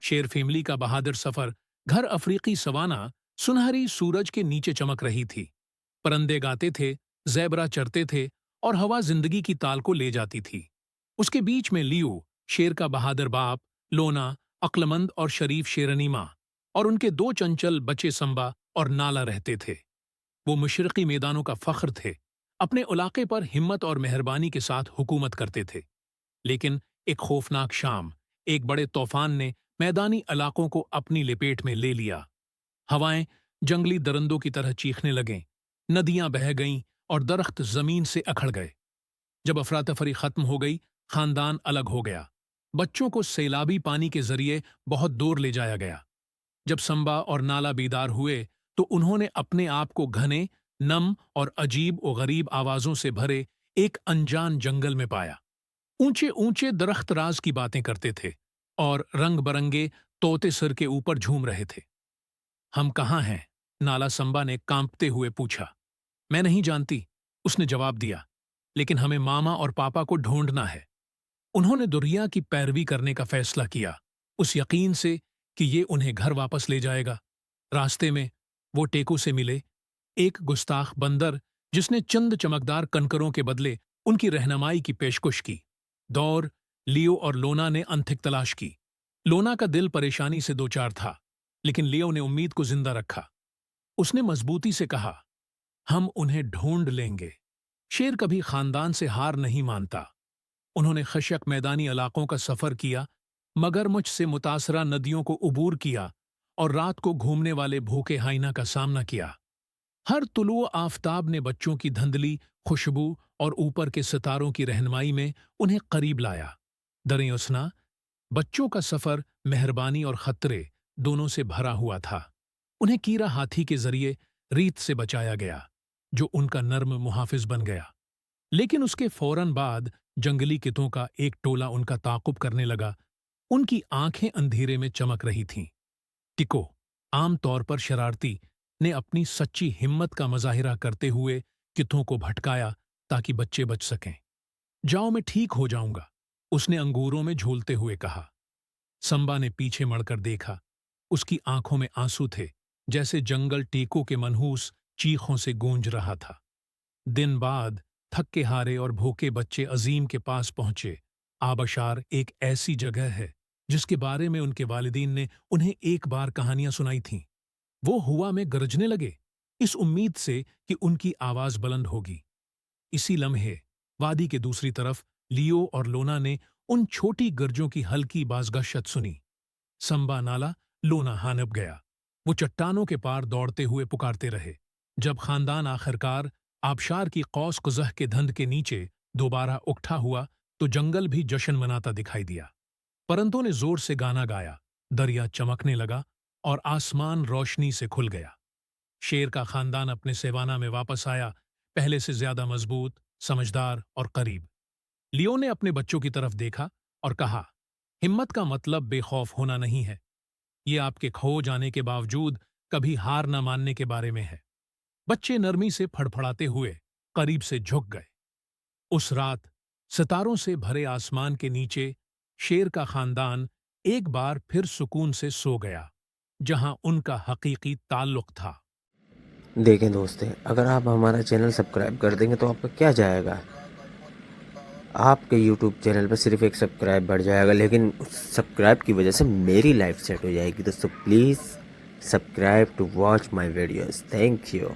शेर फैमिली का बहादुर सफर घर अफ्रीकी सवाना सुनहरी सूरज के नीचे चमक रही थी। परिंदे गाते थे, ज़ेबरा चरते थे और हवा जिंदगी की ताल को ले जाती थी। उसके बीच में लियो, शेर का बहादुर बाप, लोना, अक्लमंद और शरीफ शेरनी माँ, और उनके दो चंचल बच्चे संबा और नाला रहते थे। वो मशरकी मैदानों का फख्र थे, अपने इलाके पर हिम्मत और मेहरबानी के साथ हुकूमत करते थे। लेकिन एक खौफनाक शाम, एक बड़े तूफान ने मैदानी इलाकों को अपनी लपेट में ले लिया। हवाएं जंगली दरिंदों की तरह चीखने लगें, नदियां बह गईं और दरख्त जमीन से अखड़ गए। जब अफरा तफरी खत्म हो गई, खानदान अलग हो गया। बच्चों को सैलाबी पानी के जरिए बहुत दूर ले जाया गया। जब संबा और नाला बीदार हुए तो उन्होंने अपने आप को घने, नम और अजीब और गरीब आवाजों से भरे एक अनजान जंगल में पाया। ऊंचे ऊंचे दरख्त राज की बातें करते थे और रंग बरंगे तोते सिर के ऊपर झूम रहे थे। हम कहाँ हैं? नाला संबा ने कांपते हुए पूछा। मैं नहीं जानती, उसने जवाब दिया, लेकिन हमें मामा और पापा को ढूंढना है। उन्होंने दुरिया की पैरवी करने का फैसला किया, उस यकीन से कि ये उन्हें घर वापस ले जाएगा। रास्ते में वो टेकू से मिले, एक गुस्ताख बंदर जिसने चंद चमकदार कनकरों के बदले उनकी रहनुमाई की पेशकश की। दौर, लियो और लोना ने अनथिक तलाश की। लोना का दिल परेशानी से दो चार था, लेकिन लियो ने उम्मीद को जिंदा रखा। उसने मजबूती से कहा, हम उन्हें ढूंढ लेंगे। शेर कभी खानदान से हार नहीं मानता। उन्होंने खशक मैदानी इलाकों का सफर किया, मगरमच्छ से मुतासरा नदियों को उबूर किया और रात को घूमने वाले भूखे हाइना का सामना किया। हर तुलुओ आफताब ने बच्चों की धुंधली खुशबू और ऊपर के सितारों की रहनुमाई में उन्हें करीब लाया। दरे उसना, बच्चों का सफर मेहरबानी और खतरे दोनों से भरा हुआ था। उन्हें कीरा हाथी के जरिए रीत से बचाया गया, जो उनका नर्म मुहाफिज बन गया। लेकिन उसके फौरन बाद जंगली कितों का एक टोला उनका ताकुब करने लगा। उनकी आंखें अंधेरे में चमक रही थीं। टिको, आमतौर पर शरारती, ने अपनी सच्ची हिम्मत का मुजाहिरा करते हुए कितों को भटकाया ताकि बच्चे बच सकें। जाओ, मैं ठीक हो जाऊंगा, उसने अंगूरों में झूलते हुए कहा। संबा ने पीछे मड़कर देखा। उसकी आंखों में आंसू थे, जैसे जंगल टेको के मनहूस चीखों से गूंज रहा था। दिन बाद थक्के हारे और भूखे बच्चे अजीम के पास पहुंचे। आबशार एक ऐसी जगह है जिसके बारे में उनके वालिदीन ने उन्हें एक बार कहानियां सुनाई थीं। वो हुआ में गरजने लगे, इस उम्मीद से कि उनकी आवाज बुलंद होगी। इसी लम्हे वादी के दूसरी तरफ लियो और लोना ने उन छोटी गर्जों की हल्की बाज़गशत सुनी। संबा, नाला, लोना हानब गया। वो चट्टानों के पार दौड़ते हुए पुकारते रहे। जब खानदान आखिरकार आबशार की कौस कुजह के धंध के नीचे दोबारा उकठा हुआ तो जंगल भी जश्न मनाता दिखाई दिया। परिंदों ने जोर से गाना गाया, दरिया चमकने लगा और आसमान रोशनी से खुल गया। शेर का खानदान अपने सेवाना में वापस आया, पहले से ज्यादा मजबूत, समझदार और करीब। लियो ने अपने बच्चों की तरफ देखा और कहा, हिम्मत का मतलब बेखौफ होना नहीं है। ये आपके खो जाने के बावजूद कभी हार न मानने के बारे में है। बच्चे नरमी से फड़फड़ाते हुए करीब से झुक गए। उस रात सितारों से भरे आसमान के नीचे शेर का खानदान एक बार फिर सुकून से सो गया, जहां उनका हकीकी ताल्लुक था। देखें दोस्त, अगर आप हमारा चैनल सब्सक्राइब कर देंगे तो आपका क्या जाएगा। आपके यूट्यूब चैनल पर सिर्फ एक सब्सक्राइब बढ़ जाएगा, लेकिन उस सब्सक्राइब की वजह से मेरी लाइफ सेट हो जाएगी। दोस्तों please subscribe to watch my videos. Thank you.